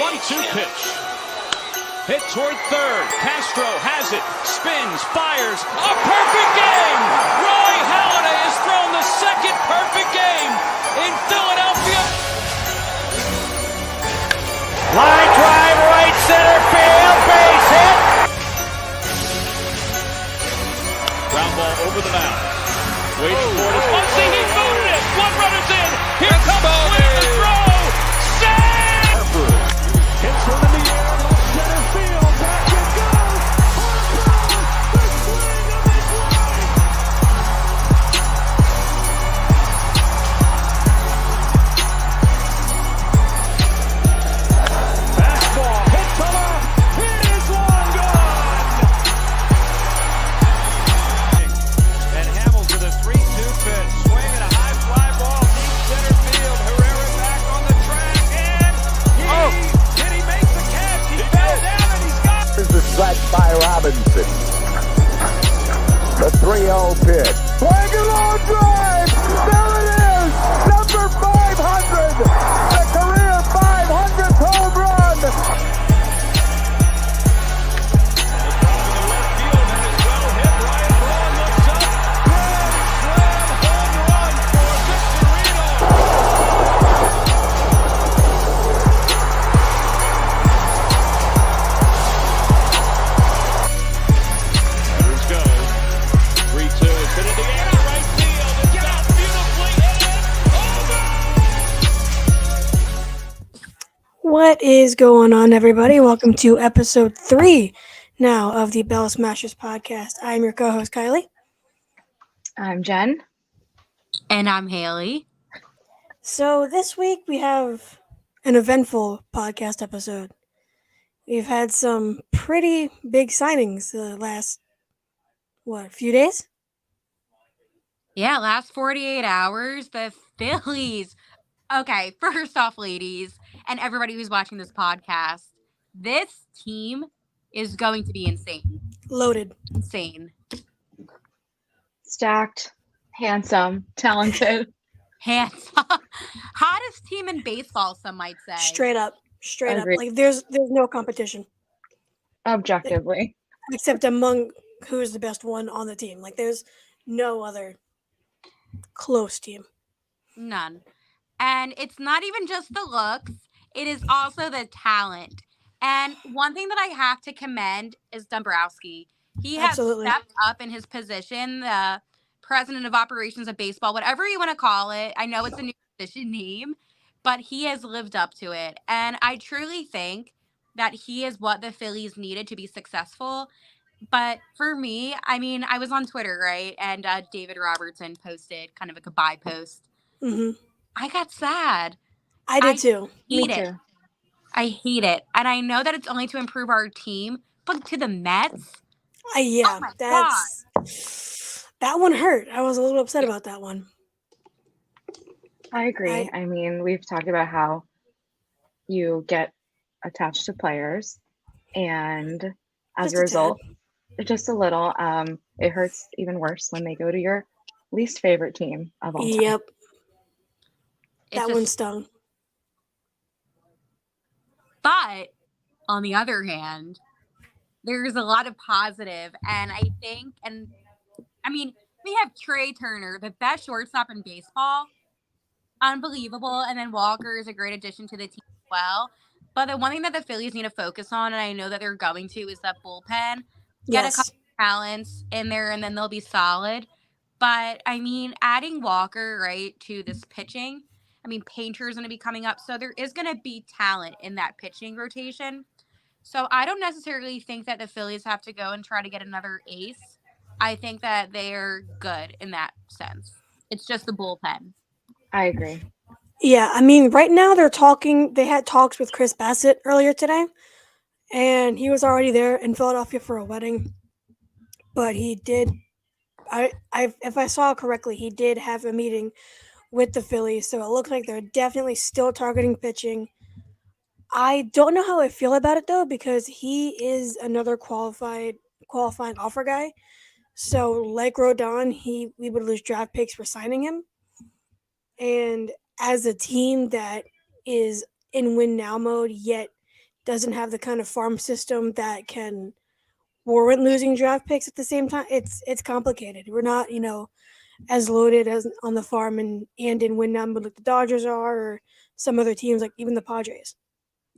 1-2 pitch. Hit toward third. Castro has it. Spins. Fires. A perfect game. Roy Halladay has thrown the second perfect game in Philadelphia. Line drive, right center field, base hit. Ground ball over the mound. Waiting for it. Muncy, he booted it. One runner's in. Here comes Swing, the throw. Save! Harper hits one in the air. Left center field. Back it goes. Harper, the swing of his life. Fastball hit to left. It is long gone. And Hamels with a 3-2 pitch. Swing and a high fly ball deep center field. Herrera back on the track and did he make the catch? He fell down and he's got. Here's the strike by Robinson. The 3-0 pitch. Swing and long drive. There it is. Number 500. The career 500th home run. What is going on, everybody? Welcome to episode 3 now of the Bell Smashers podcast. I'm your co-host, Kylie. I'm Jen. And I'm Haley. So this week we have an eventful podcast episode. We've had some pretty big signings the last, few days? Yeah, last 48 hours, the Phillies. Okay, first off, ladies, and everybody who's watching this podcast, this team is going to be insane. Loaded. Insane. Stacked, handsome, talented. Handsome. Hottest team in baseball, some might say. Straight up. Agreed. Like there's no competition. Objectively. Except among who's the best one on the team. Like there's no other close team. None. And it's not even just the looks, it is also the talent. And one thing that I have to commend is Dombrowski. He has stepped up in his position, the president of operations of baseball, whatever you want to call it. I know it's a new position name, but he has lived up to it. And I truly think that he is what the Phillies needed to be successful. But for me, I mean, I was on Twitter, right? And David Robertson posted kind of a goodbye post. Mm-hmm. I got sad. I did too. Me too. I hate it. And I know that it's only to improve our team, but to the Mets? Yeah, oh that one hurt. I was a little upset about that one. I agree. I mean, we've talked about how you get attached to players, and as a result, just a little, it hurts even worse when they go to your least favorite team of all time. Yep. That one stung. But on the other hand, there's a lot of positive, and I think, we have Trey Turner, the best shortstop in baseball. Unbelievable. And then Walker is a great addition to the team as well. But the one thing that the Phillies need to focus on, and I know that they're going to, is that bullpen. Get a couple of talents in there, and then they'll be solid. But, adding Walker, right, to this pitching, Painter is going to be coming up. So there is going to be talent in that pitching rotation. So I don't necessarily think that the Phillies have to go and try to get another ace. I think that they're good in that sense. It's just the bullpen. I agree. Yeah, right now they had talks with Chris Bassett earlier today, and he was already there in Philadelphia for a wedding. But he did, if I saw correctly, he did have a meeting with the Phillies, so it looks like they're definitely still targeting pitching. I don't know how I feel about it, though, because he is another qualifying offer guy. So, like Rodon, we would lose draft picks for signing him. And as a team that is in win now mode, yet doesn't have the kind of farm system that can warrant losing draft picks at the same time. It's complicated. We're not, as loaded as on the farm and in win number like the Dodgers are or some other teams like even the Padres.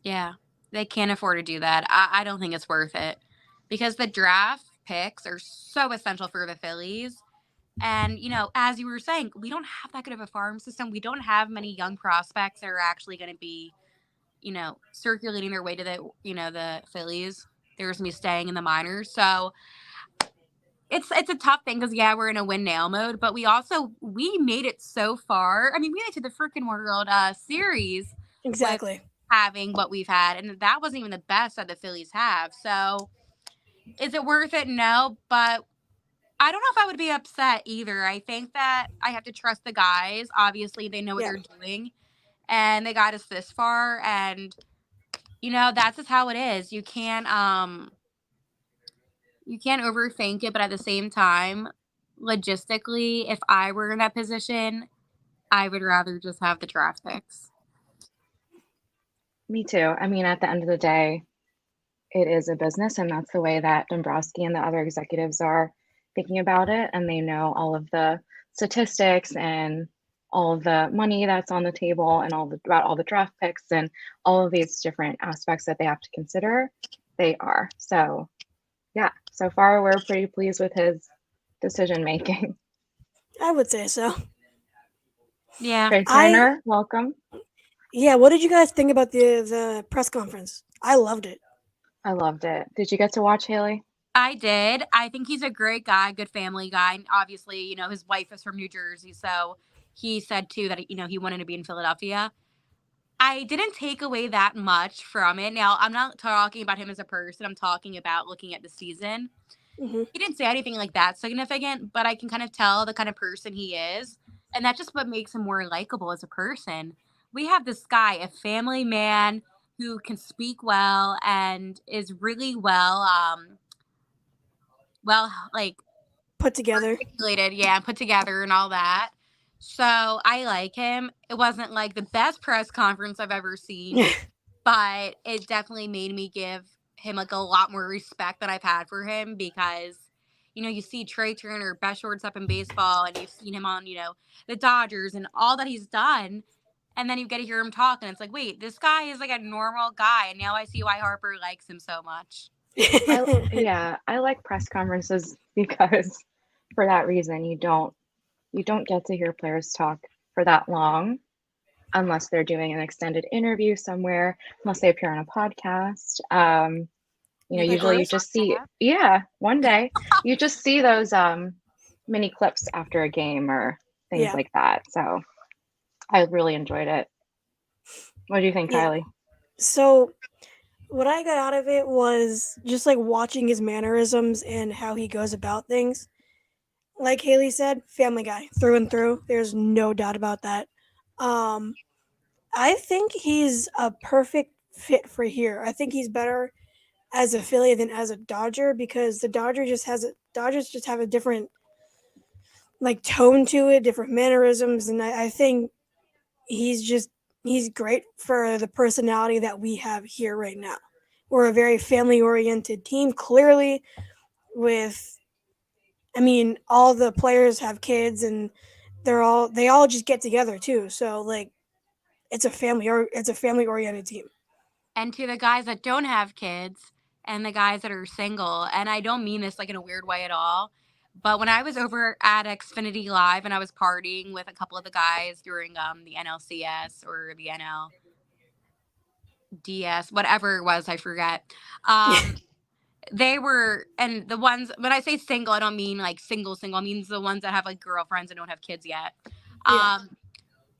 Yeah, they can't afford to do that. I don't think it's worth it because the draft picks are so essential for the Phillies. And, as you were saying, we don't have that good of a farm system. We don't have many young prospects that are actually going to be, circulating their way to the Phillies. They're going to be staying in the minors. So it's a tough thing because, yeah, we're in a win now mode, but we made it so far. I mean, we made it to the freaking World Series with Exactly. having what we've had, and that wasn't even the best that the Phillies have. So is it worth it? No, but I don't know if I would be upset either. I think that I have to trust the guys. Obviously, they know what Yeah. they're doing, and they got us this far. And that's just how it is. You can't overthink it, but at the same time, logistically, if I were in that position, I would rather just have the draft picks. Me too. I mean, at the end of the day, it is a business, and that's the way that Dombrowski and the other executives are thinking about it. And they know all of the statistics and all of the money that's on the table and about all the draft picks and all of these different aspects that they have to consider. They are. So, yeah, so far we're pretty pleased with his decision making. I would say so. Yeah. Trey Turner, welcome. Yeah, what did you guys think about the press conference? I loved it. I loved it. Did you get to watch, Haley? I did. I think he's a great guy, good family guy. And obviously, his wife is from New Jersey. So he said, too, that, he wanted to be in Philadelphia. I didn't take away that much from it. Now, I'm not talking about him as a person. I'm talking about looking at the season. Hmm. He didn't say anything like that significant, but I can kind of tell the kind of person he is. And that's just what makes him more likable as a person. We have this guy, a family man who can speak well and is really like Put together. articulated, yeah, put together and all that. So I like him. It wasn't like the best press conference I've ever seen, but it definitely made me give him like a lot more respect than I've had for him because, you see Trey Turner, best shortstop in baseball, and you've seen him on, the Dodgers and all that he's done. And then you get to hear him talk, and it's like, wait, this guy is like a normal guy. And now I see why Harper likes him so much. I like press conferences because for that reason you don't get to hear players talk for that long unless they're doing an extended interview somewhere, unless they appear on a podcast. Usually you just see one day you just see those mini clips after a game or things like that. So I really enjoyed it. What do you think, Kylie? So what I got out of it was just like watching his mannerisms and how he goes about things. Like Haley said, family guy through and through. There's no doubt about that. I think he's a perfect fit for here. I think he's better as a Philly than as a Dodger because the Dodgers just have a different like tone to it, different mannerisms, and I think he's great for the personality that we have here right now. We're a very family oriented team, clearly, all the players have kids and they all just get together too. So like it's a family oriented team. And to the guys that don't have kids and the guys that are single, and I don't mean this like in a weird way at all, but when I was over at Xfinity Live and I was partying with a couple of the guys during the NLCS or the NLDS, whatever it was, I forget. They were, and the ones, when I say single, I don't mean like single, I mean the ones that have like girlfriends and don't have kids yet. Yeah.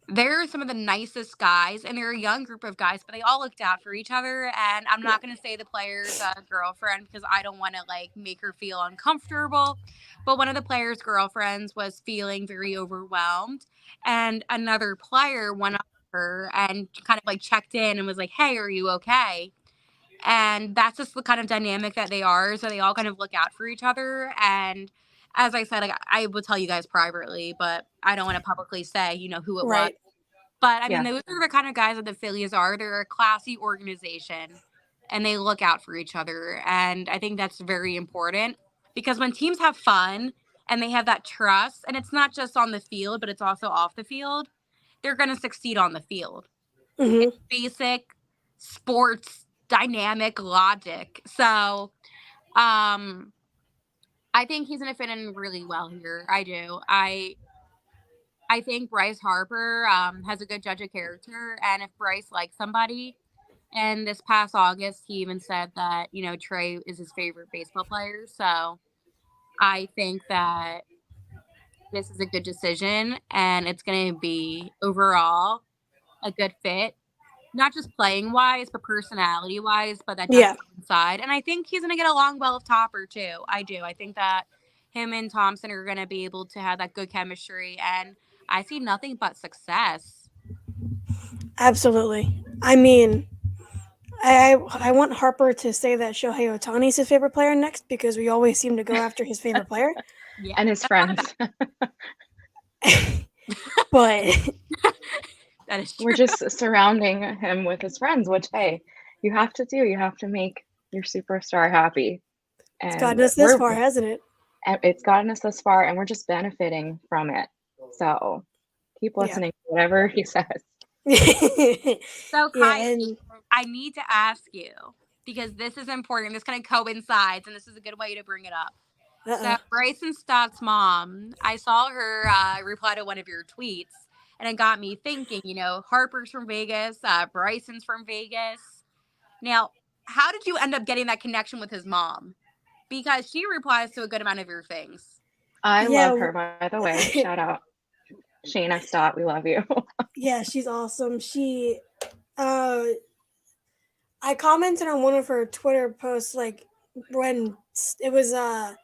They're some of the nicest guys, and they're a young group of guys, but they all looked out for each other. And I'm not going to say the player's girlfriend because I don't want to like make her feel uncomfortable. But one of the player's girlfriends was feeling very overwhelmed, and another player went up to her and kind of like checked in and was like, "Hey, are you okay?" And that's just the kind of dynamic that they are. So they all kind of look out for each other. And as I said, like, I will tell you guys privately, but I don't want to publicly say, who it was. But I mean, those are the kind of guys that the Phillies are. They're a classy organization. and they look out for each other. And I think that's very important because when teams have fun and they have that trust, and it's not just on the field, but it's also off the field, they're going to succeed on the field. Hmm. It's basic sports dynamic logic. So, I think he's going to fit in really well here. I do. I think Bryce Harper has a good judge of character, and if Bryce likes somebody, and this past August he even said that Trey is his favorite baseball player. So I think that this is a good decision, and it's going to be overall a good fit. Not just playing wise, but personality wise, but that does Yeah, coincide. And I think he's going to get along well with Topper too. I do. I think that him and Thompson are going to be able to have that good chemistry, and I see nothing but success. absolutely. I mean, I want Harper to say that Shohei Ohtani is his favorite player next because we always seem to go after his favorite player. Yeah, And his friends. But that is true. We're just surrounding him with his friends, which, hey, you have to do. You have to make your superstar happy. And it's gotten us this far, hasn't it? It's gotten us this far, and we're just benefiting from it. So keep listening to whatever he says. So, Yeah, Kylie, I need to ask you because this is important. This kind of coincides, and this is a good way to bring it up. So, Bryson Stott's mom, I saw her reply to one of your tweets, and it got me thinking, Harper's from Vegas, Bryson's from Vegas. Now, how did you end up getting that connection with his mom? Because she replies to a good amount of your things. I love her, by the way. Shout out Shayna Stott. We love you. Yeah, she's awesome. She, I commented on one of her Twitter posts, like when it was, I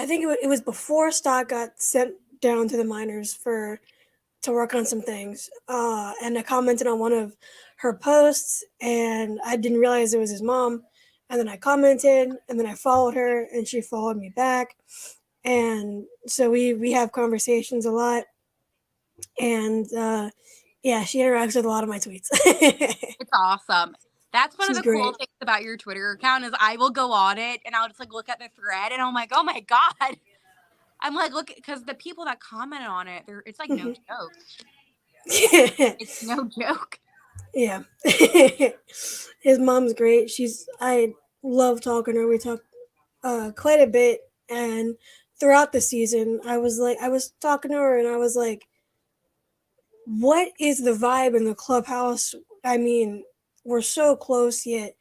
think it was before Stott got sent down to the minors to work on some things. And I commented on one of her posts, and I didn't realize it was his mom. And then I commented, and then I followed her, and she followed me back. And so we have conversations a lot. And yeah, she interacts with a lot of my tweets. It's awesome. That's one She's of the cool great. things about your Twitter account is I will go on it and I'll just look at the thread and I'm like, oh my God. I'm like, look, because the people that comment on it, it's like no joke. It's no joke. Yeah. His mom's great. I love talking to her. We talk quite a bit, and throughout the season, I was talking to her, and I was like, what is the vibe in the clubhouse? I mean, we're so close, yet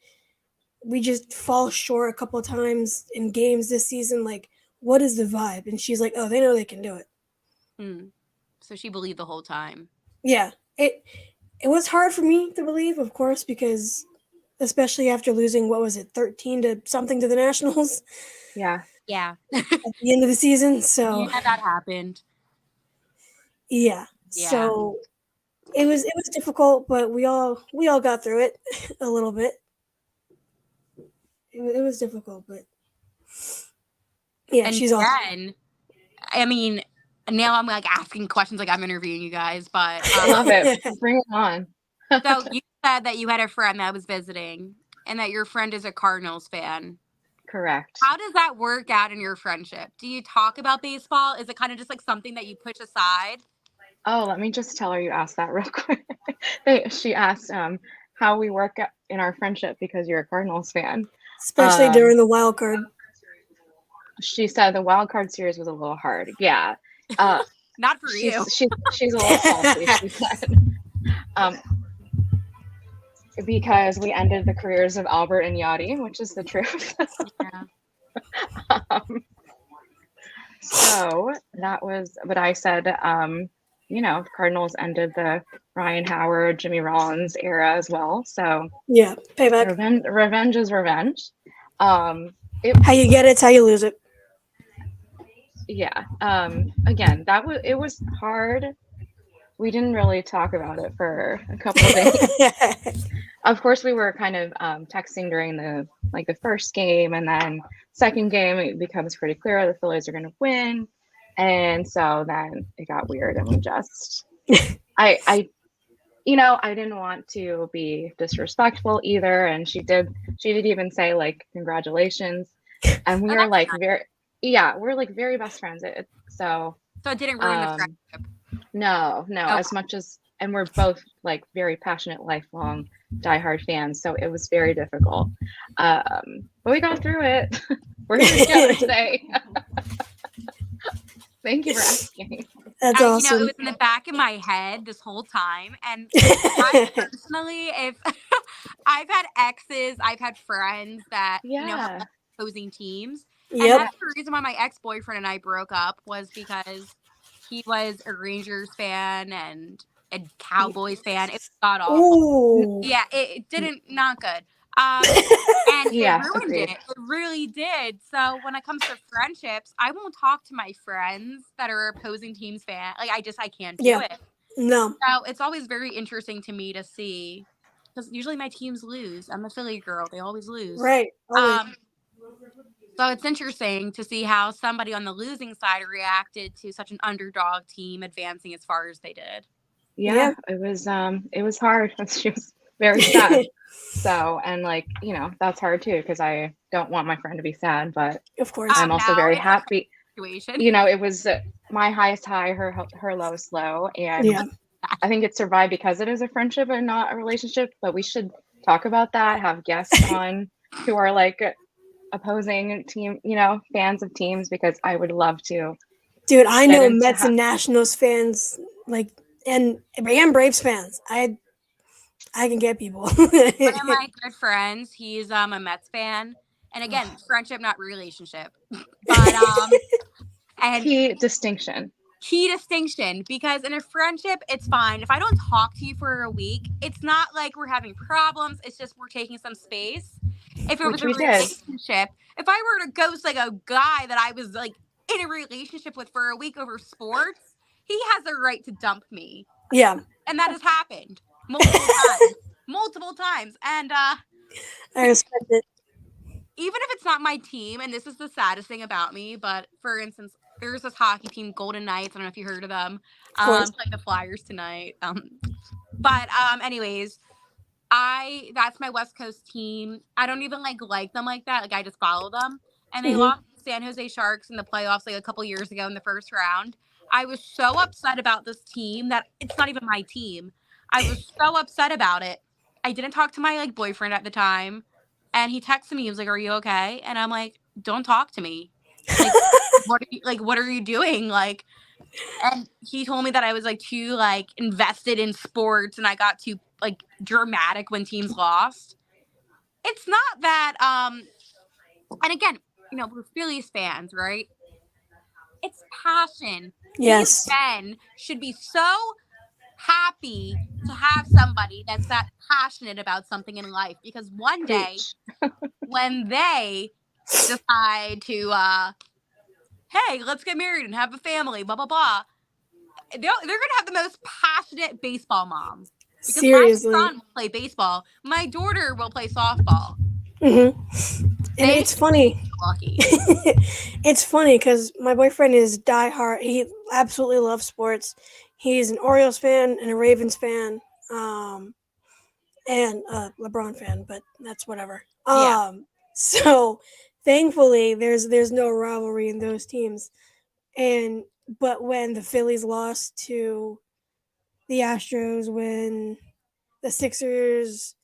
we just fall short a couple of times in games this season. Like, what is the vibe? And she's like, oh, they know they can do it. So she believed the whole time. Yeah. It was hard for me to believe, of course, because especially after losing, what was it, 13 to something to the Nationals? Yeah. Yeah. At the end of the season. So yeah, that happened. Yeah. So it was difficult, but we all got through it a little bit. It was difficult, but yeah, and she's awesome. I mean, now I'm like asking questions like I'm interviewing you guys, but I love it. Bring it on. So you said that you had a friend that was visiting and that your friend is a Cardinals fan. Correct. How does that work out in your friendship? Do you talk about baseball? Is it kind of just like something that you push aside? Oh, let me just tell her you asked that real quick. She asked how we work in our friendship because you're a Cardinals fan. Especially during the wild card. She said the wild card series was a little hard. Yeah. Not for you. She's a little salty, she said. Because we ended the careers of Albert and Yachty, which is the truth. Yeah. So that was, but I said, Cardinals ended the Ryan Howard, Jimmy Rollins era as well. So yeah, payback. Revenge is revenge. How you get it's how you lose it. Yeah. Again, it was hard. We didn't really talk about it for a couple of days. Of course, we were kind of texting during the first game, and then second game it becomes pretty clear the Phillies are going to win, and so then it got weird, and we just I I didn't want to be disrespectful either, and she did even say like congratulations, and we Oh, are that's like nice. we're like very best friends. So So it didn't ruin the um friendship. no, Okay. as much as, and we're both like very passionate, lifelong, diehard fans, so it was very difficult. But we got through it. We're here together today. Thank you for asking. That's It awesome. was in the back of my head this whole time. And I personally, if I've had exes, I've had friends that, have Yeah. opposing teams. And Yep. that's the reason why my ex-boyfriend and I broke up, was because he was a Rangers fan and a Cowboys fan. It was god awful. Ooh. Yeah, it didn't, not good. And it Yeah, ruined agreed. it. It really did. So when it comes to friendships, I won't talk to my friends that are opposing teams fan. Like I can't do Yeah. it. No. So it's always very interesting to me to see, because usually my teams lose. I'm a Philly girl. They always lose. Right. Always. So it's interesting to see how somebody on the losing side reacted to such an underdog team advancing as far as they did. Yeah, it was hard. She was very sad. So, and like, that's hard too, because I don't want my friend to be sad, but Of course. I'm also Now very it's a happy. situation. It was my highest high, her lowest low, and Yeah. I think it survived because it is a friendship and not a relationship. But we should talk about that, have guests on who are like opposing team, fans of teams, because I would love to Dude, I get know into Mets and Nationals fans, like, and Braves fans. I can get people. One of my good friends, he's a Mets fan, and again, friendship, not relationship, but and key distinction. key distinction, because in a friendship, it's fine if I don't talk to you for a week. It's not like we're having problems. It's just we're taking some space. If it was Which a we did. relationship, if I were to ghost like a guy that I was like in a relationship with for a week over sports, he has a right to dump me, Yeah. and that has happened multiple times, and I respect it. even if it's not my team, and this is the saddest thing about me, but for instance, there's this hockey team, Golden Knights. I don't know if you heard of them. Of course. Playing the Flyers tonight. Anyways, that's my West Coast team. I don't even like them like that. Like, I just follow them. And they lost to San Jose Sharks in the playoffs like a couple years ago in the first round. I was so upset about this team that it's not even my team. I was so upset about it. I didn't talk to my boyfriend at the time, and he texted me. He was like, "Are you okay?" And I'm like, "Don't talk to me. Like, what are you doing?" And he told me that I was too invested in sports, and I got too dramatic when teams lost. It's not that and again, we're Phillies fans, right? It's passion. Yes. These men should be so happy to have somebody that's that passionate about something in life, because one day when they decide to hey, let's get married and have a family, blah blah blah, they're gonna have the most passionate baseball mom. Because Seriously. my son will play baseball, my daughter will play softball. And it's funny. Lucky. It's funny because my boyfriend is diehard. He absolutely loves sports. He's an Orioles fan and a Ravens fan, and a LeBron fan. But that's whatever. Yeah. So thankfully, there's no rivalry in those teams. But when the Phillies lost to the Astros, when the Sixers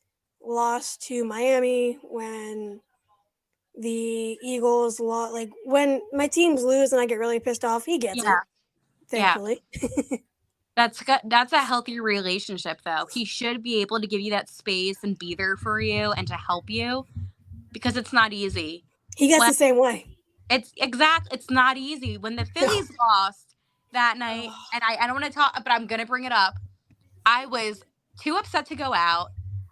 lost to Miami, when the Eagles lost, like when my teams lose and I get really pissed off, he gets it. Thankfully. That's a healthy relationship, though. He should be able to give you that space and be there for you and to help you, because it's not easy. He gets the same way. It's not easy. When the Phillies lost that night, and I don't want to talk, but I'm gonna bring it up. I was too upset to go out.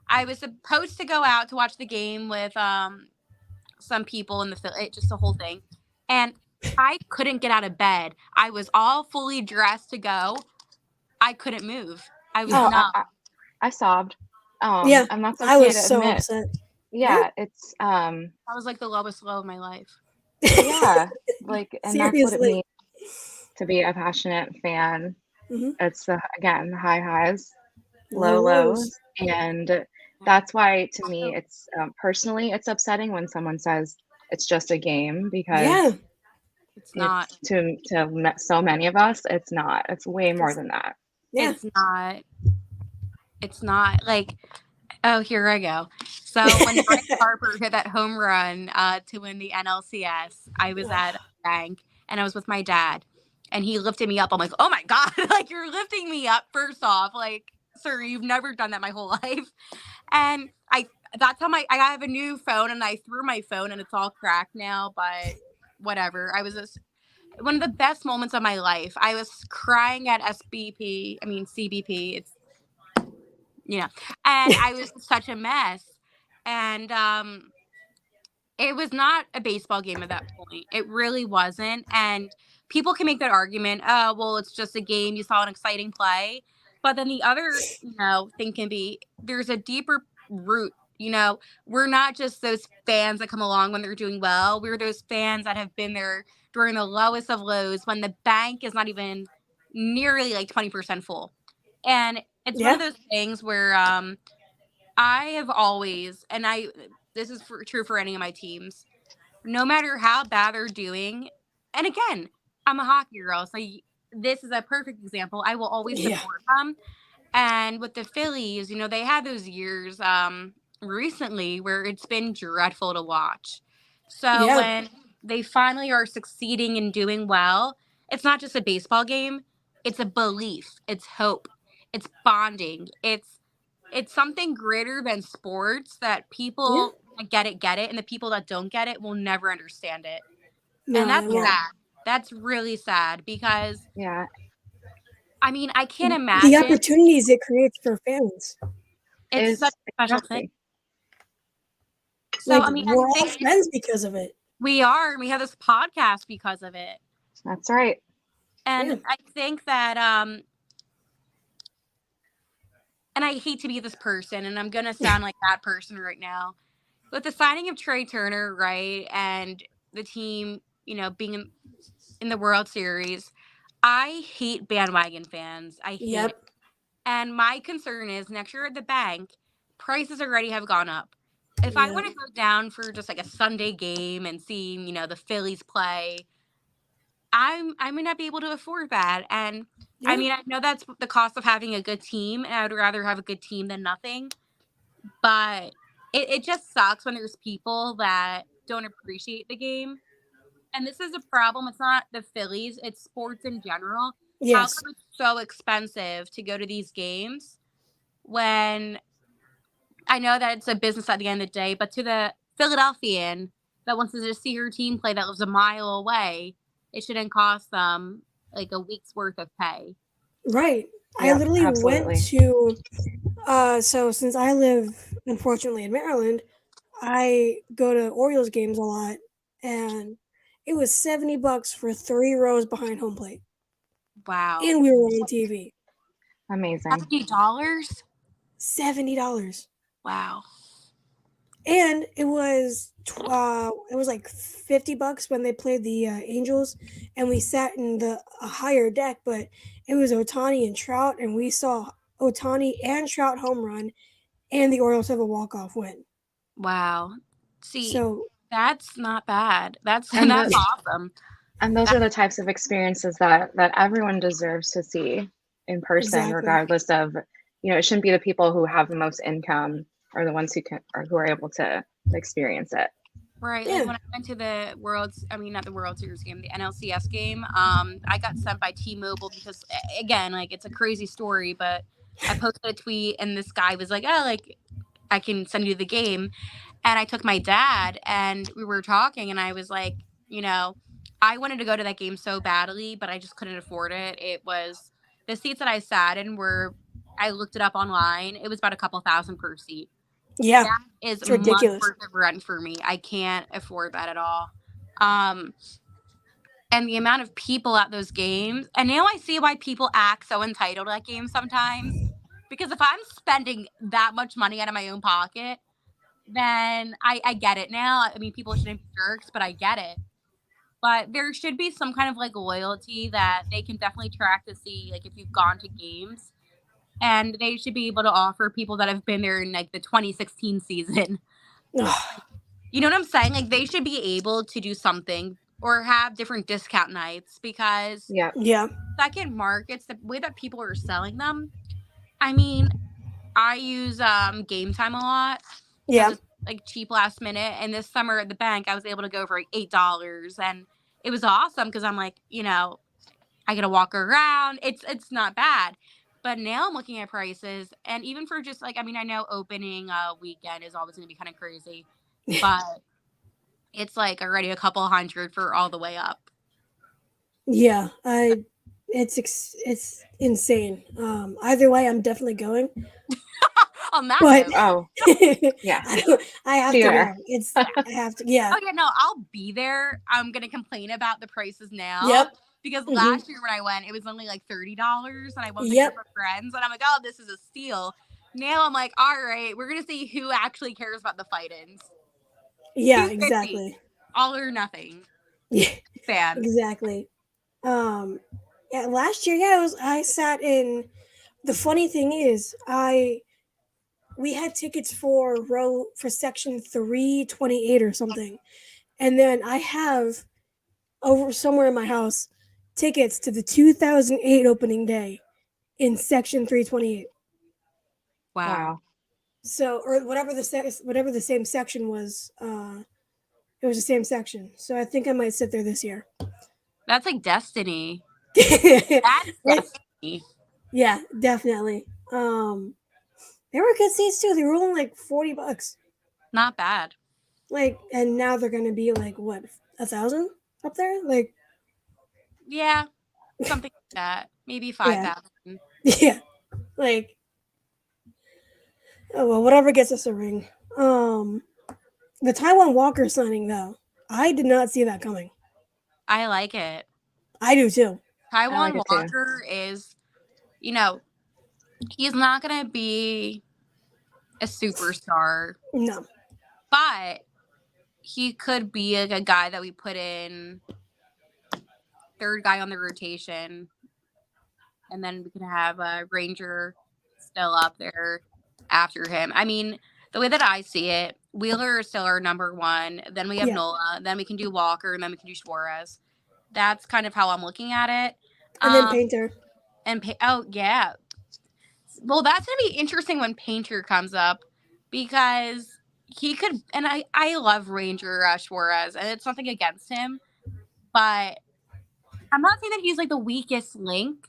I was supposed to go out to watch the game with some people in just the whole thing, and I couldn't get out of bed. I was all fully dressed to go. I couldn't move. I was numb. I sobbed. Yeah, I'm not so I was to so admit. upset. Yeah, it's I was like the lowest low of my life. Yeah, and that's what it Seriously. means to be a passionate fan. Mhm. It's again, high highs. low lows. And that's why, to me, it's personally, it's upsetting when someone says it's just a game, because it's not. To so many of us, it's not. It's way more than that. It's not. It's not like, oh, here I go. So when Bryce Harper hit that home run to win the NLCS, I was at a bank and I was with my dad, and he lifted me up. I'm like, oh my God, like, you're lifting me up, first off. Like, sir, you've never done that my whole life. And that's how I have a new phone, and I threw my phone and it's all cracked now, but whatever. I was just one of the best moments of my life. I was crying at CBP. It's, and I was such a mess. And it was not a baseball game at that point. It really wasn't. And people can make that argument, oh, well, it's just a game. You saw an exciting play. But then the other, thing can be, there's a deeper root. We're not just those fans that come along when they're doing well. We're those fans that have been there during the lowest of lows, when the bank is not even nearly like 20% full. And it's one of those things where I have always, and this is true for any of my teams, no matter how bad they're doing. And again, I'm a hockey girl, so this is a perfect example. I will always support them. And with the Phillies, they had those years recently where it's been dreadful to watch. So when they finally are succeeding and doing well, it's not just a baseball game. It's a belief. It's hope. It's bonding. It's something greater than sports that people get it. And the people that don't get it will never understand it. And that's sad. That's really sad, because I can't imagine the opportunities it creates for fans. It's such a special thing. So, we're all friends because of it. We are. We have this podcast because of it. That's right. And I think that, and I hate to be this person, and I'm going to sound like that person right now. With the signing of Trey Turner, right, and the team, being in the World Series, I hate bandwagon fans. I hate it. And my concern is, next year at the bank, prices already have gone up. If I want to go down for just like a Sunday game and see, the Phillies play, I may not be able to afford that. And I know that's the cost of having a good team, and I would rather have a good team than nothing. But it just sucks when there's people that don't appreciate the game. And this is a problem. It's not the Phillies, it's sports in general. Yes. How come it's so expensive to go to these games when I know that it's a business at the end of the day, but to the Philadelphian that wants to just see her team play that lives a mile away, it shouldn't cost them like a week's worth of pay. Right. I literally went to, so since I live, unfortunately, in Maryland, I go to Orioles games a lot, and it was $70 for 3 rows behind home plate. Wow. And we were on TV. Amazing. $70? $70. Wow. And it was like $50 when they played the Angels, and we sat in the higher deck, but it was Ohtani and Trout, and we saw Ohtani and Trout home run, and the Orioles have a walk-off win. Wow. See, that's not bad. That's awesome. And those are the types of experiences that everyone deserves to see in person, regardless of, it shouldn't be the people who have the most income or the ones who are able to experience it. Right. Like when I went to the not the World Series game, the NLCS game, I got sent by T-Mobile because, again, like, it's a crazy story, but I posted a tweet and this guy was like, oh, like, I can send you the game. And I took my dad and we were talking, and I was like, I wanted to go to that game so badly, but I just couldn't afford it. It was the seats that I sat in I looked it up online. It was about a couple $1,000 per seat. Yeah. That is it's ridiculous. Months worth of rent for me. I can't afford that at all. And the amount of people at those games, and now I see why people act so entitled at games sometimes. Because if I'm spending that much money out of my own pocket, then I get it now. I mean, people shouldn't be jerks, but I get it. But there should be some kind of like loyalty that they can definitely track to see, like, if you've gone to games. and they should be able to offer people that have been there in like the 2016 season. You know what I'm saying? Like they should be able to do something or have different discount nights because Yeah. second markets, the way that people are selling them. I mean, I use Game Time a lot because Yeah. it's like cheap last minute. And this summer at the bank, I was able to go for like $8, and it was awesome because I'm like, I get to walk around. It's not bad. But now I'm looking at prices, and even for just like, I mean, I know opening weekend is always going to be kind of crazy, but it's like already a couple hundred for all the way up. Yeah, it's insane. Either way, I'm definitely going. On that But note, Yeah. I have to Fair. go. I have to. Yeah. oh yeah, no, I'll be there. I'm gonna complain about the prices now. Yep. Because Mhm. last year when I went, it was only like $30, and I went with a Yep. group of friends, and I'm like, oh, this is a steal. Now I'm like, all right, we're gonna see who actually cares about the fight-ins. Yeah. 250, Exactly. all or nothing. Yeah. Fans. Exactly. Yeah. Last year, yeah, I sat in. The funny thing is, we had tickets for section 328 or something, and then I have over somewhere in my house tickets to the 2008 opening day in section 328. Wow. So, or whatever whatever the same section was, it was the same section. So I think I might sit there this year. That's like destiny. That's Destiny. Yeah, definitely. They were good seats too. They were only like $40. Not bad. Like, and now they're gonna be like what, 1,000 up there? Like, Yeah, something like that. Maybe Yeah. 5,000. yeah, like, oh well, whatever gets us a ring. The Taiwan Walker signing though, I did not see that coming. I like it. I do too. Taiwan it too. Walker is, he's not gonna be a superstar, No. but he could be a guy that we put in third guy on the rotation, and then we could have a Ranger still up there after him. I mean, the way that I see it, Wheeler is still our number one. Then we have Yeah. Nola. Then we can do Walker, and then we can do Suarez. That's kind of how I'm looking at it. And then Painter. Oh yeah. Well, that's gonna be interesting when Painter comes up because he could. And I love Ranger Suarez, and it's nothing against him, but I'm not saying that he's like the weakest link.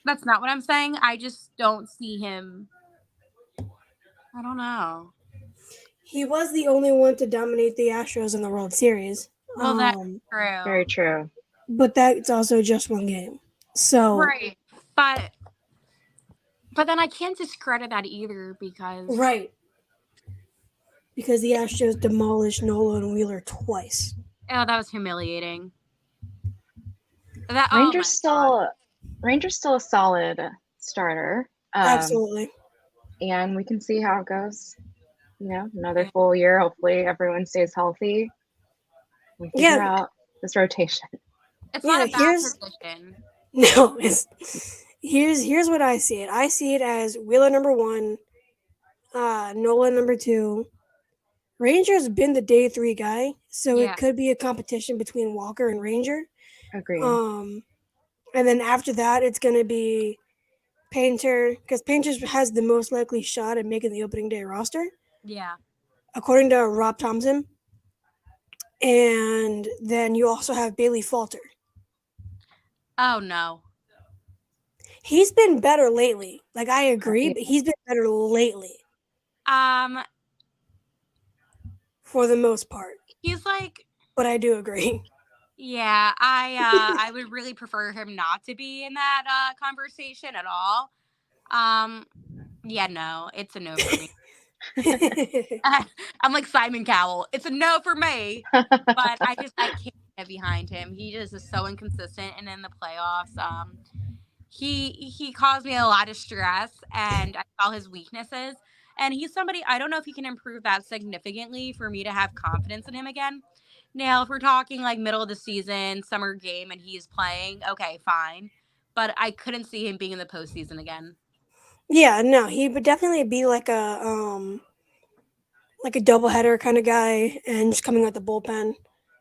That's not what I'm saying. I just don't see him. I don't know. He was the only one to dominate the Astros in the World Series. Well, that's true. Very true. But that's also just one game. So Right. But then I can't discredit that either because right. Because the Astros demolished Nola and Wheeler twice. Oh, that was humiliating. Ranger's still a solid starter. Absolutely. And we can see how it goes. Another full year. Hopefully everyone stays healthy. We figure out this rotation. It's not a bad position. No, here's what I see it. I see it as Wheeler number 1, Nola number 2. Ranger's been the day 3 guy, so it could be a competition between Walker and Ranger. Agreed. And then after that, it's gonna be Painter, because Painter has the most likely shot at making the opening day roster. Yeah. According to Rob Thompson. And then you also have Bailey Falter. Oh, no. He's been better lately. Like, I agree, but he's been better lately. For the most part. He's like... But I do agree. Yeah, I would really prefer him not to be in that conversation at all. Yeah, no, it's a no for me. I'm like Simon Cowell. It's a no for me. But I can't get behind him. He just is so inconsistent, and in the playoffs, he caused me a lot of stress, and I saw his weaknesses. And he's somebody, I don't know if he can improve that significantly for me to have confidence in him again. Now, if we're talking like middle of the season, summer game, and he's playing, okay, fine. But I couldn't see him being in the postseason again. Yeah, no, he would definitely be like a doubleheader kind of guy, and just coming out the bullpen,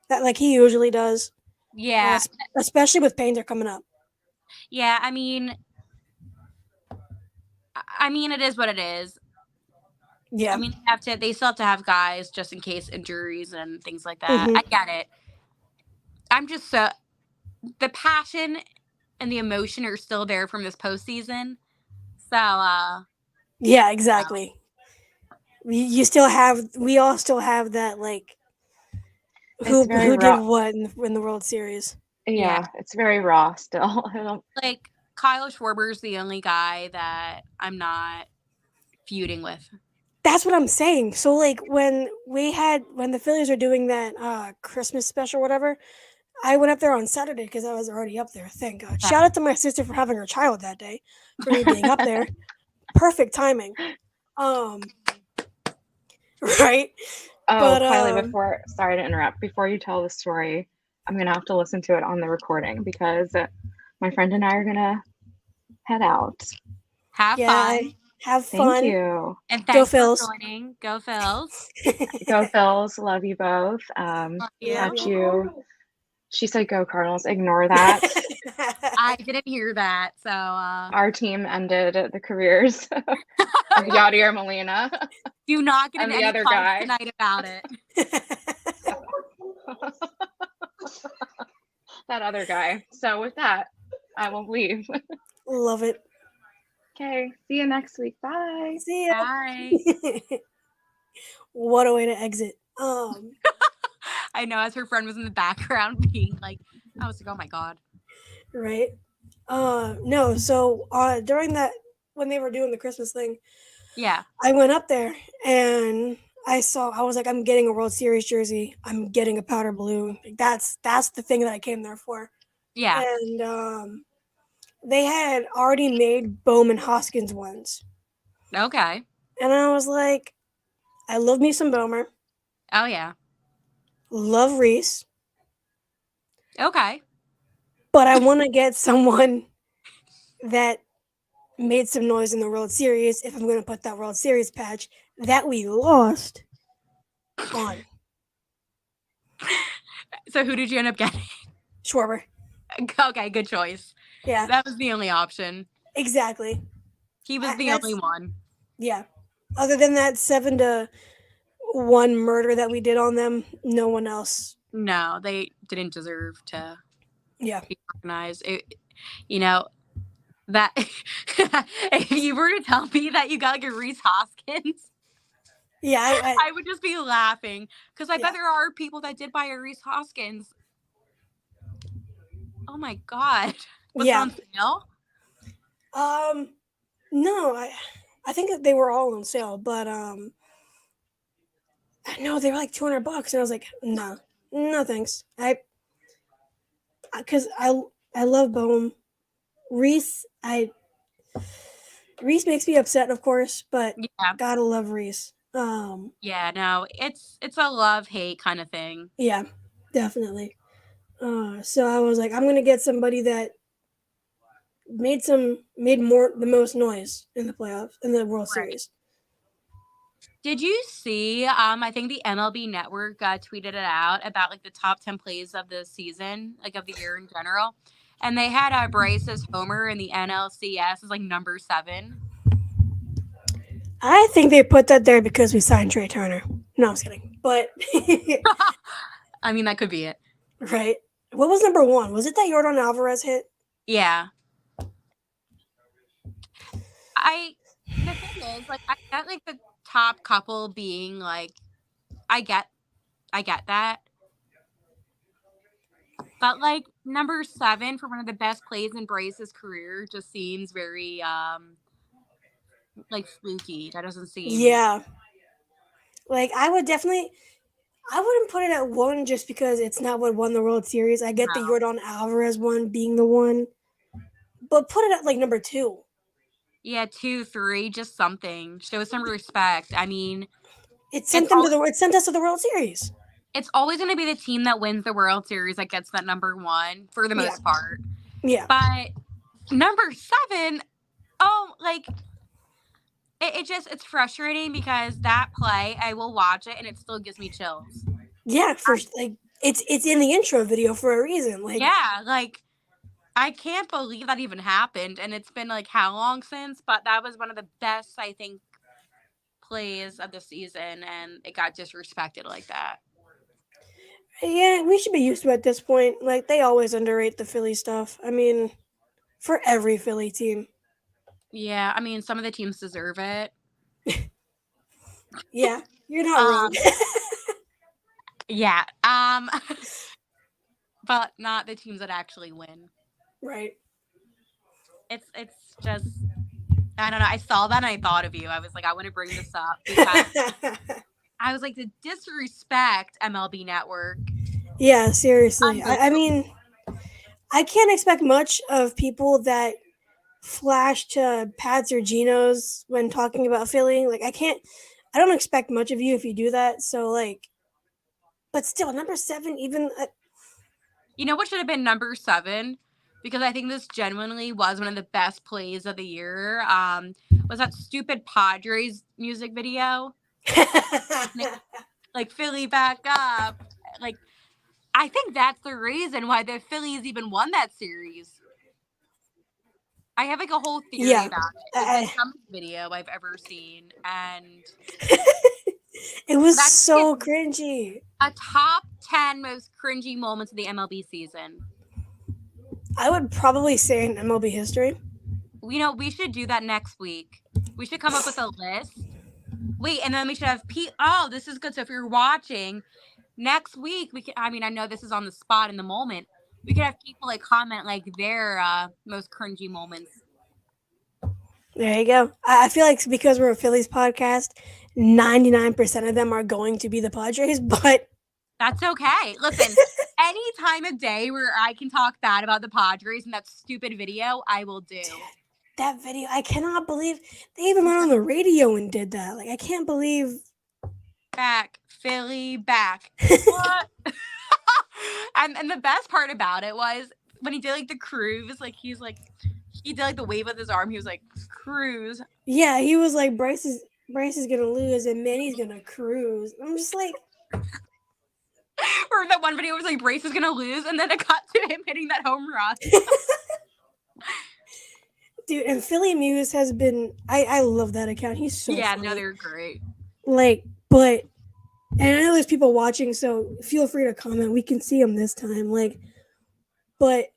that like he usually does. Yeah. Especially with Painter coming up. Yeah, I mean, it is what it is. Yeah. I mean, they still have to have guys just in case injuries and things like that. Mhm. I get it. I'm just the passion and the emotion are still there from this postseason. So, Yeah, exactly. We all still have that, like, It's very who did raw. what in the World Series. yeah, Yeah, it's very raw still. I don't. like Kyle Schwarber's the only guy that I'm not feuding with. That's what I'm saying. So like when the Phillies are doing that Christmas special, whatever, I went up there on Saturday because I was already up there. Thank God. Shout out to my sister for having her child that day, for me being up there. Perfect timing. Right. Oh, But Kylie, sorry to interrupt. Before you tell the story, I'm gonna have to listen to it on the recording because my friend and I are gonna head out. Have yeah, fun. have Thank fun. you. And Go thanks for Phils. joining. Go Phils. Go Phils. Love you both. Love Love you. Catch you. She said go Cardinals. Ignore that. I didn't hear that. So, Our team ended the careers of Yadier Molina do not get and in the any other fights guy. tonight about it. That other guy. So with that, I will leave. Love it. Okay. See you next week. Bye. See ya. Bye. What a way to exit. I know, as her friend was in the background being like, I was like, oh my God. Right. No. So during that, when they were doing the Christmas thing, Yeah. I went up there and I was like, I'm getting a World Series jersey. I'm getting a powder blue. Like, that's the thing that I came there for. Yeah. And they had already made Bowman Hoskins ones, Okay. and I was like, I love me some Bomer. Oh, yeah. Love Reese, Okay. but I want to get someone that made some noise in the World Series if I'm going to put that World Series patch that we lost on. So who did you end up getting? Schwarber. Okay, good choice. Yeah, That was the only option. exactly. He was the only one. Yeah. Other than that 7-1 murder that we did on them, no one else. No, they didn't deserve to Yeah. be recognized. That if you were to tell me that you got like a Reese Hoskins, Yeah, I would just be laughing because I Yeah. bet there are people that did buy a Reese Hoskins. Oh my God. Was it Yeah. on sale? No, I think that they were all on sale, but no, they were like $200, and I was like, no, no thanks. Because I love Bohm. Reese, Reese makes me upset, of course, but Yeah. gotta love Reese. Yeah, no, it's a love-hate kind of thing. Yeah, definitely. So I was like, I'm gonna get somebody that made the most noise in the playoffs in the World Right. Series. Did you see, I think the MLB Network tweeted it out about like the top 10 plays of the season, like of the year in general. And they had Bryce's homer in the NLCS is like number 7. I think they put that there because we signed Trey Turner. No, I was kidding. But I mean, that could be it. right. What was number 1? Was it that Yordan Alvarez hit? Yeah. The thing is, like, I get like the top couple being like, I get that. But like number 7 for one of the best plays in Bryce's career just seems very like fluky. That doesn't seem. Yeah. Like I wouldn't put it at 1 just because it's not what won the World Series. I get the No. Yordan Alvarez one being the one. But put it at like number 2. Yeah, 2, 3, just something. Show some respect. I mean, It sent us to the World Series. it's always going to be the team that wins the World Series that gets that number 1 for the most part. Yeah. But number 7, like it's frustrating because that play, I will watch it and it still gives me chills. Yeah, it's in the intro video for a reason. Like, Yeah, like I can't believe that even happened, and it's been like how long since? But that was one of the best, I think, plays of the season, and it got disrespected like that. yeah, we should be used to it at this point. Like, they always underrate the Philly stuff. I mean, for every Philly team. Yeah, I mean, some of the teams deserve it. Yeah, you're not wrong. Yeah, but not the teams that actually win. Right. It's just I don't know. I saw that and I thought of you. I was like, I want to bring this up because I was like, the disrespect MLB Network. Yeah, seriously. I mean, I can't expect much of people that flash to Pats or Genos when talking about Philly. Like, I don't expect much of you if you do that. So, like, but still, number 7, even. You know what should have been number 7? Because I think this genuinely was one of the best plays of the year. Was that stupid Padres music video? Like Philly back up. Like I think that's the reason why the Phillies even won that series. I have like a whole theory Yeah. about it. It's the dumbest video I've ever seen, and It was that's so cringy. a top 10 most cringy moments of the MLB season. I would probably say in MLB history. We should do that next week. We should come up with a list. Wait, and then we should have oh, this is good. So if you're watching next week, I know this is on the spot in the moment. We could have people like comment like their most cringy moments. There you go. I feel like because we're a Phillies podcast, 99% of them are going to be the Padres, but that's okay. Listen, any time of day where I can talk bad about the Padres and that stupid video, I will do. Dude, that video, I cannot believe they even went on the radio and did that. Like, I can't believe. Back, Philly, back. What? And the best part about it was when he did like the cruise, like he did like the wave with his arm. He was like, cruise. Yeah, he was like, Bryce is gonna lose and Manny's gonna cruise. I'm just like. Or that one video was like, Bryce is gonna lose, and then it got to him hitting that home run. Dude, and Philly Muse has been. I love that account. He's so funny. No, they're great. Like, but. And I know there's people watching, so feel free to comment. We can see them this time. Like, but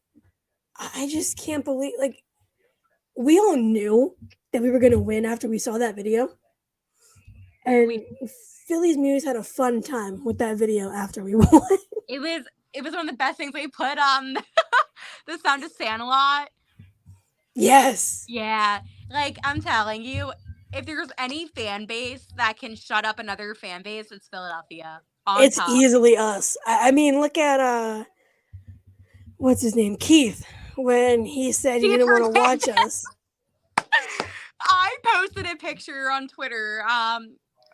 I just can't believe, like, we all knew that we were going to win after we saw that video. And Philly's Muse had a fun time with that video after we won. It was one of the best things they put on the Sound of Sandlot. Yes. Yeah. Like, I'm telling you, if there's any fan base that can shut up another fan base, it's Philadelphia. It's easily us. I mean, look at what's his name, Keith, when he said he didn't want to watch us. I posted a picture on Twitter,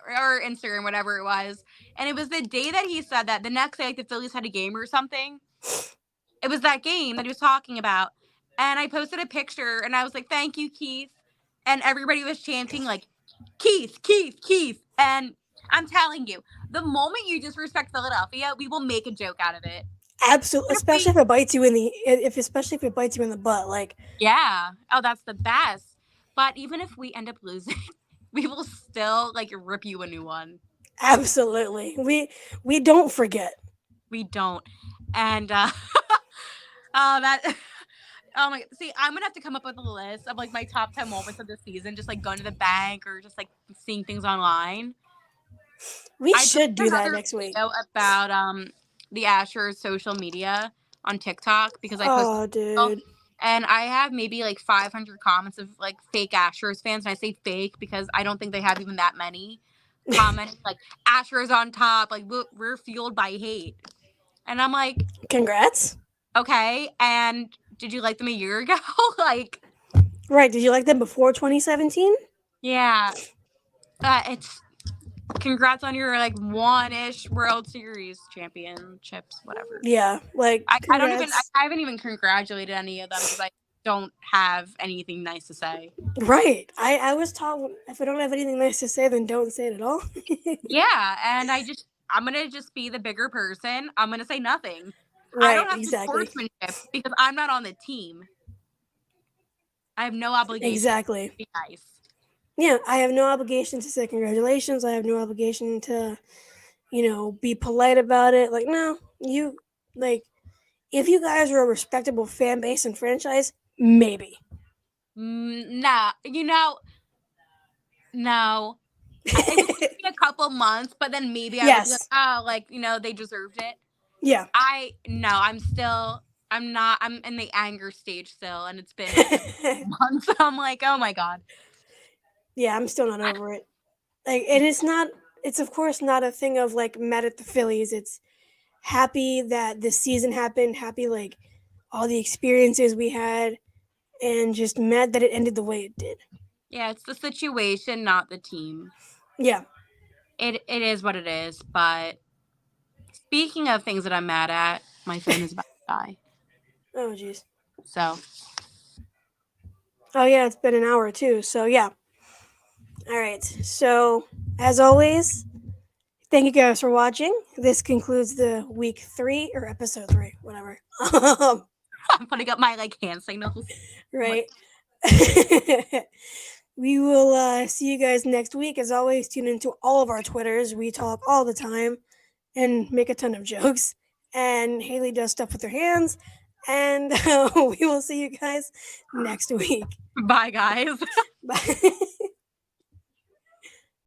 or Instagram, whatever it was, and it was the day that he said that. The next day, like the Phillies had a game or something. It was that game that he was talking about, and I posted a picture, and I was like, "Thank you, Keith." And everybody was chanting like, Keith, Keith, Keith. And I'm telling you, the moment you disrespect Philadelphia, we will make a joke out of it. Absolutely, especially if it bites you in the butt. Like, yeah, oh, that's the best. But even if we end up losing, we will still like rip you a new one. Absolutely, we don't forget. We don't, and oh my, see, I'm gonna have to come up with a list of like my top 10 moments of the season, just like going to the bank or just like seeing things online. We should do that next week. About the Astros social media on TikTok because I posted, dude. and I have maybe like 500 comments of like fake Astros fans, and I say fake because I don't think they have even that many comments like Astros on top, like we're fueled by hate, and I'm like, congrats. Okay, and did you like them a year ago? Like, right? Did you like them before 2017? Yeah, it's congrats on your like one-ish World Series championships, whatever. Yeah, like I haven't even congratulated any of them because don't have anything nice to say. Right. I was taught if I don't have anything nice to say, then don't say it at all. Yeah, and I'm gonna just be the bigger person. I'm gonna say nothing. I Right, don't have the exactly. sportsmanship because I'm not on the team. I have no obligation Exactly. to be nice. Yeah, I have no obligation to say congratulations. I have no obligation to, be polite about it. Like, no, if you guys are a respectable fan base and franchise, maybe. Nah, no. It would take me a couple months, but then maybe I would be like, Yes. oh, they deserved it. Yeah. I'm in the anger stage still, and it's been months. I'm like, oh my God. Yeah, I'm still not over it. And it's of course not a thing of mad at the Phillies. It's happy that this season happened, happy all the experiences we had, and just mad that it ended the way it did. Yeah, it's the situation, not the team. Yeah. It is what it is, but speaking of things that I'm mad at, my phone is about to die. Oh, jeez. So. Oh, yeah, it's been an hour too, so yeah. All right, so as always, thank you guys for watching. This concludes the week 3 or episode 3, whatever. I'm putting up my hand signals. Right. We will see you guys next week. As always, tune into all of our Twitters. We talk all the time and make a ton of jokes. And Haley does stuff with her hands. And we will see you guys next week. Bye, guys. Bye.